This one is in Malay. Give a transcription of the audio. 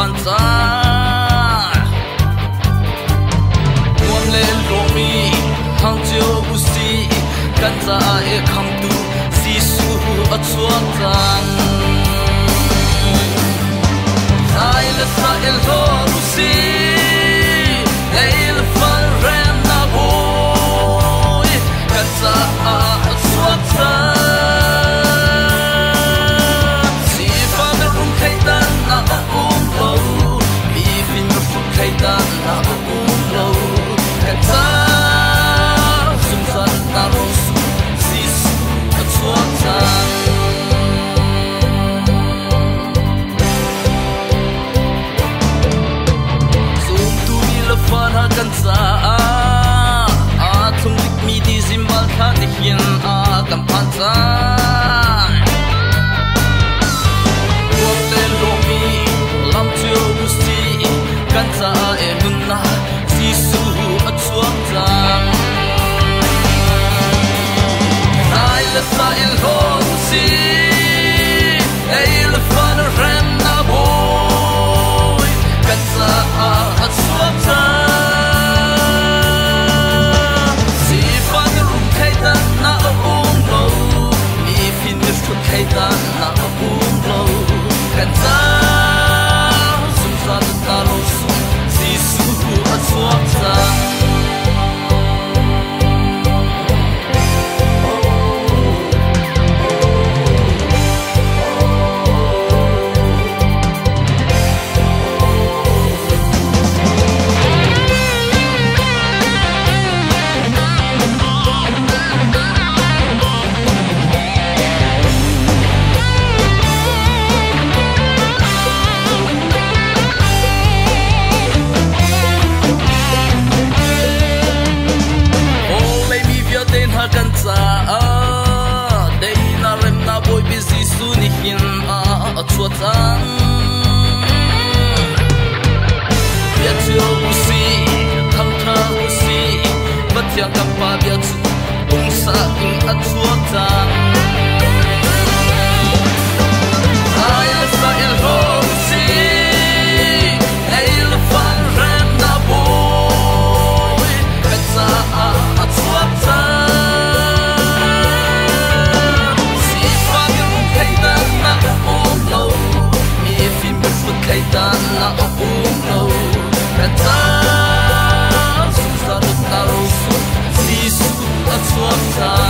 panza Wam le lomi hang jo busi kanza e kham tu si su atsuang tan Sai le sa el ho busi le fal ram na boy kanza atsuang tan dan na ulo kata sumsan tarus sisu atsuatan sum tu milafana kansa atung mi di zimbal khanihin a kampansa wale lomi lam tu busti kansa e nunna sisu atsuang tang Sai le sa il hon si e il fan ram na boy kansa atsuang tang Si fan rum kaitan na lo mi finish to kaitan na lo kansa sumsan talos Atsuatan Biatio busi Kamta busi Batia kapa biatu Bungsa ing atsuatan Saya sa ilho busi Eil fan ram na boy Kata atsuatan Kaitan na ulo kata susah taruh sisu atsuatan